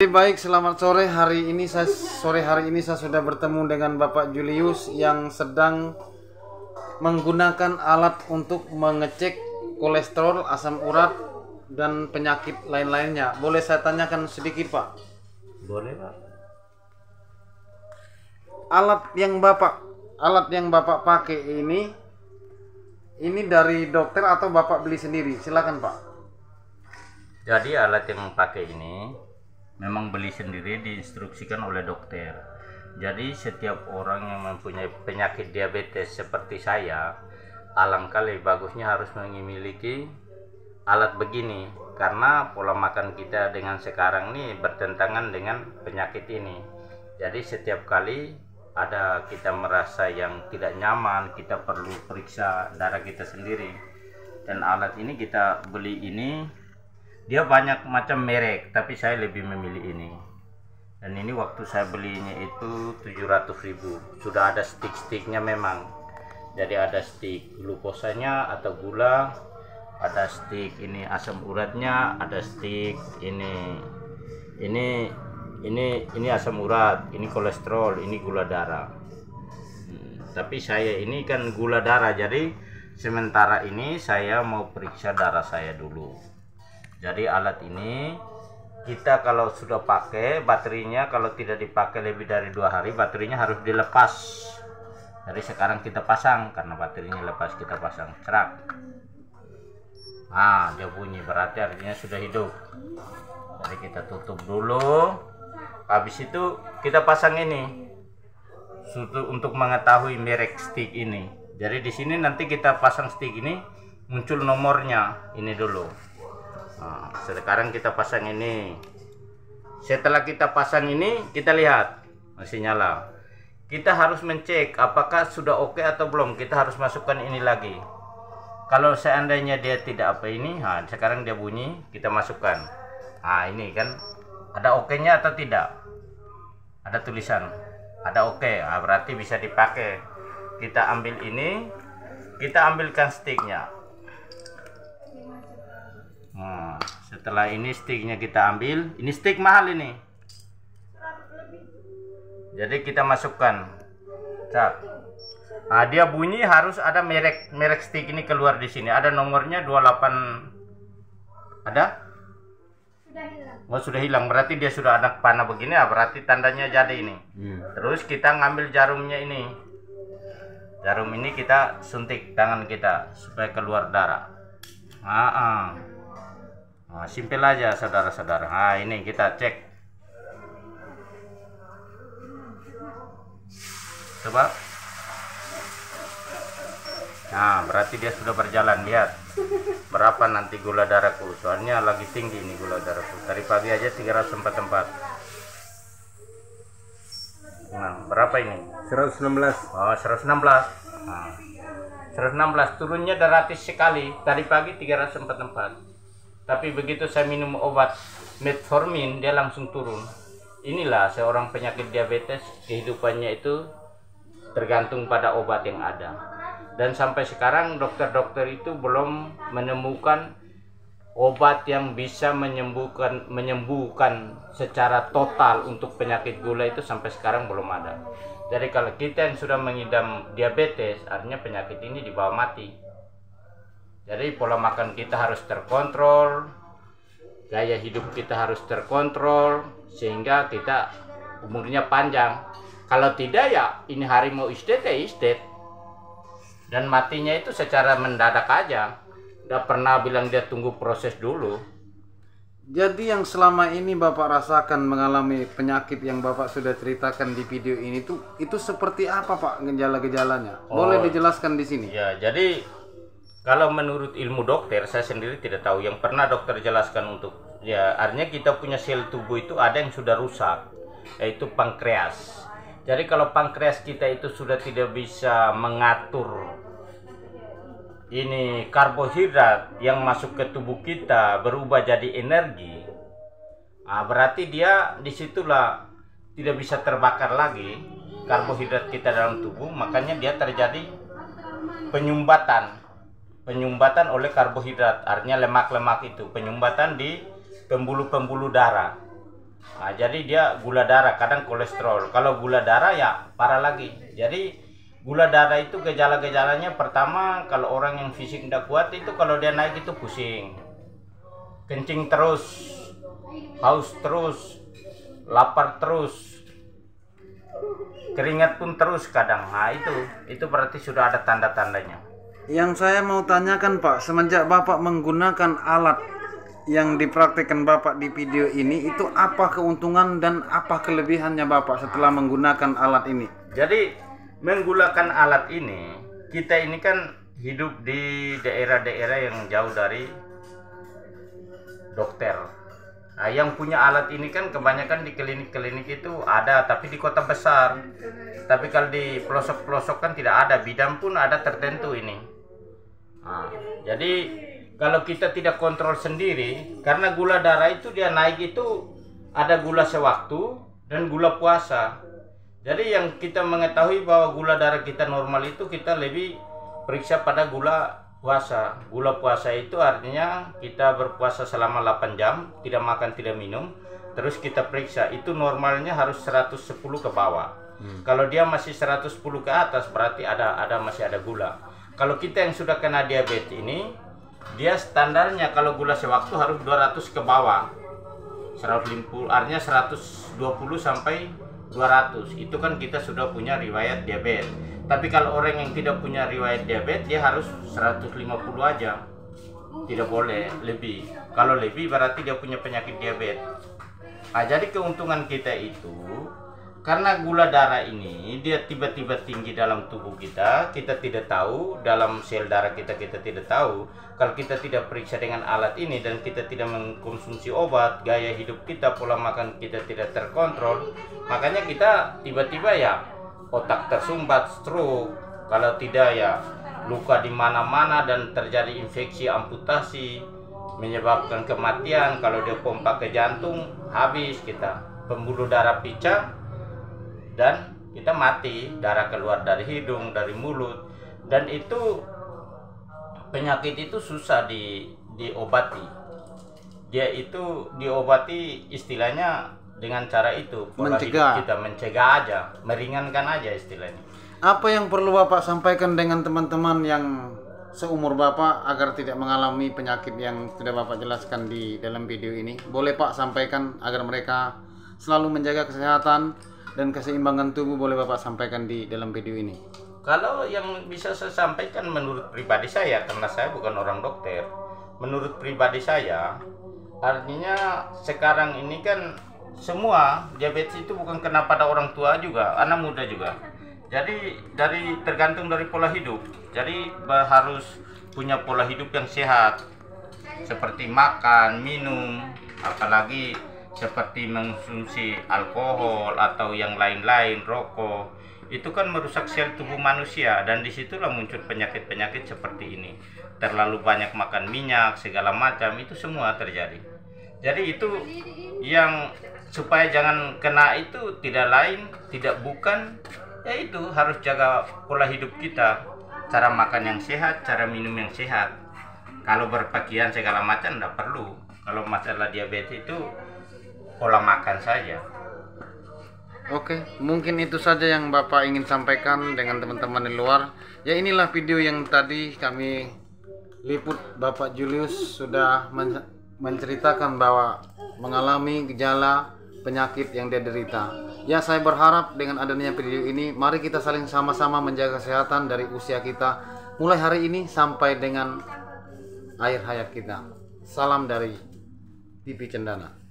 Baik, selamat sore. Sore hari ini saya sudah bertemu dengan Bapak Julius yang sedang menggunakan alat untuk mengecek kolesterol, asam urat, dan penyakit lain-lainnya. Boleh saya tanyakan sedikit, Pak? Boleh, Pak. Alat yang Bapak pakai ini dari dokter atau Bapak beli sendiri? Silakan, Pak. Jadi alat yang pakai ini memang beli sendiri, diinstruksikan oleh dokter. Jadi setiap orang yang mempunyai penyakit diabetes seperti saya, alangkah lebih bagusnya harus memiliki alat begini, karena pola makan kita dengan sekarang ini bertentangan dengan penyakit ini. Jadi setiap kali ada kita merasa yang tidak nyaman, kita perlu periksa darah kita sendiri. Dan alat ini kita beli ini, dia banyak macam merek, tapi saya lebih memilih ini. Dan ini waktu saya belinya itu 700.000. Sudah ada stick-sticknya memang. Jadi ada stick glukosanya atau gula, ada stick ini asam uratnya, ada stick ini asam urat, ini kolesterol, ini gula darah. Tapi saya ini kan gula darah, jadi sementara ini saya mau periksa darah saya dulu. Jadi alat ini kita kalau sudah pakai baterainya, kalau tidak dipakai lebih dari 2 hari baterainya harus dilepas. Jadi sekarang kita pasang, karena baterainya lepas kita pasang cerak. Nah, dia bunyi, berarti artinya sudah hidup. Jadi kita tutup dulu. Habis itu kita pasang ini untuk mengetahui merek stick ini. Jadi di sini nanti kita pasang stick ini, muncul nomornya ini dulu. Nah, sekarang kita pasang ini. Setelah kita pasang ini, kita lihat masih nyala. Kita harus mencek apakah sudah oke atau belum. Kita harus masukkan ini lagi. Kalau seandainya dia tidak apa ini, nah sekarang dia bunyi, kita masukkan. Nah ini kan ada oke-nya atau tidak? Ada tulisan, ada oke. Nah, berarti bisa dipakai. Kita ambil ini, kita ambilkan sticknya. Nah, setelah ini sticknya kita ambil, ini stick mahal ini. Jadi kita masukkan. Cak. Nah, dia bunyi harus ada merek stick ini keluar di sini. Ada nomornya 28. Ada? Sudah hilang. Oh, sudah hilang. Berarti dia sudah ada panah begini, ya berarti tandanya jadi ini. Terus kita ngambil jarumnya ini. Jarum ini kita suntik tangan kita supaya keluar darah. Nah, simpel aja saudara-saudara. Nah, ini kita cek. Coba. Nah, berarti dia sudah berjalan. Lihat berapa nanti gula darahku. Soalnya lagi tinggi ini gula darahku. Tadi pagi aja 344. Nah, berapa ini? 116. Oh, 116. Nah, 116 turunnya drastis sekali. Tadi pagi 344. Tapi begitu saya minum obat metformin, dia langsung turun. Inilah seorang penyakit diabetes, kehidupannya itu tergantung pada obat yang ada. Dan sampai sekarang dokter-dokter itu belum menemukan obat yang bisa menyembuhkan secara total untuk penyakit gula itu, sampai sekarang belum ada. Jadi kalau kita yang sudah mengidap diabetes, artinya penyakit ini dibawa mati. Jadi pola makan kita harus terkontrol, gaya hidup kita harus terkontrol, sehingga kita umurnya panjang. Kalau tidak ya ini hari mau istet. Dan matinya itu secara mendadak aja. Udah pernah bilang dia tunggu proses dulu. Jadi yang selama ini Bapak rasakan mengalami penyakit yang Bapak sudah ceritakan di video ini itu seperti apa, Pak, gejala-gejalanya? Boleh dijelaskan di sini? Ya, jadi kalau menurut ilmu dokter, saya sendiri tidak tahu. Yang pernah dokter jelaskan untuk, ya artinya kita punya sel tubuh itu ada yang sudah rusak, yaitu pankreas. Jadi kalau pankreas kita itu sudah tidak bisa mengatur ini karbohidrat yang masuk ke tubuh kita berubah jadi energi, nah, berarti dia disitulah tidak bisa terbakar lagi karbohidrat kita dalam tubuh. Makanya dia terjadi penyumbatan oleh karbohidrat, artinya lemak-lemak itu penyumbatan di pembuluh-pembuluh darah. Nah, jadi dia gula darah, kadang kolesterol. Kalau gula darah ya parah lagi. Jadi gula darah itu gejala-gejalanya pertama, kalau orang yang fisik tidak kuat itu kalau dia naik itu pusing, kencing terus, haus terus, lapar terus, keringat pun terus kadang. Nah itu berarti sudah ada tanda-tandanya. Yang saya mau tanyakan Pak, semenjak Bapak menggunakan alat yang dipraktikkan Bapak di video ini, itu apa keuntungan dan apa kelebihannya Bapak setelah menggunakan alat ini? Jadi menggunakan alat ini, kita ini kan hidup di daerah-daerah yang jauh dari dokter. Nah, yang punya alat ini kan kebanyakan di klinik-klinik itu ada, tapi di kota besar. Tapi kalau di pelosok-pelosok kan tidak ada, bidan pun ada tertentu ini. Nah, jadi kalau kita tidak kontrol sendiri, karena gula darah itu dia naik itu ada gula sewaktu dan gula puasa. Jadi yang kita mengetahui bahwa gula darah kita normal itu kita lebih periksa pada gula puasa. Gula puasa itu artinya kita berpuasa selama 8 jam, tidak makan, tidak minum. Terus kita periksa, itu normalnya harus 110 ke bawah. Kalau dia masih 110 ke atas berarti masih ada gula. Kalau kita yang sudah kena diabetes ini, dia standarnya kalau gula sewaktu harus 200 ke bawah. 150 artinya 120 sampai 200. Itu kan kita sudah punya riwayat diabetes. Tapi kalau orang yang tidak punya riwayat diabetes, dia harus 150 aja. Tidak boleh lebih. Kalau lebih berarti dia punya penyakit diabetes. Nah, jadi keuntungan kita itu karena gula darah ini dia tiba-tiba tinggi dalam tubuh kita tidak tahu, dalam sel darah kita tidak tahu. Kalau kita tidak periksa dengan alat ini dan kita tidak mengkonsumsi obat, gaya hidup kita, pola makan kita tidak terkontrol, makanya kita tiba-tiba ya otak tersumbat, stroke, kalau tidak ya luka di mana-mana dan terjadi infeksi, amputasi, menyebabkan kematian. Kalau dia pompa ke jantung, habis kita, pembuluh darah pecah dan kita mati, darah keluar dari hidung, dari mulut. Dan itu penyakit itu susah diobati. Dia itu diobati istilahnya dengan cara itu, pola hidup kita mencegah aja, meringankan aja istilahnya. Apa yang perlu Bapak sampaikan dengan teman-teman yang seumur Bapak agar tidak mengalami penyakit yang sudah Bapak jelaskan di dalam video ini? Boleh Pak sampaikan agar mereka selalu menjaga kesehatan dan keseimbangan tubuh, boleh Bapak sampaikan di dalam video ini? Kalau yang bisa saya sampaikan menurut pribadi saya, karena saya bukan orang dokter, menurut pribadi saya, artinya sekarang ini kan semua diabetes itu bukan kena pada orang tua juga, anak muda juga. Jadi tergantung dari pola hidup. Jadi harus punya pola hidup yang sehat, seperti makan, minum, apalagi seperti mengkonsumsi alkohol atau yang lain-lain, rokok, itu kan merusak sel tubuh manusia, dan disitulah muncul penyakit-penyakit seperti ini. Terlalu banyak makan minyak, segala macam, itu semua terjadi. Jadi itu yang supaya jangan kena itu tidak lain, tidak bukan, yaitu harus jaga pola hidup kita, cara makan yang sehat, cara minum yang sehat. Kalau berpakaian segala macam tidak perlu. Kalau masalah diabetes itu pola makan saja. Oke, mungkin itu saja yang Bapak ingin sampaikan dengan teman-teman di luar. Ya, inilah video yang tadi kami liput. Bapak Julius sudah menceritakan bahwa mengalami gejala penyakit yang dia derita. Ya, saya berharap dengan adanya video ini, mari kita saling sama-sama menjaga kesehatan dari usia kita mulai hari ini sampai dengan akhir hayat kita. Salam dari TV Cendana.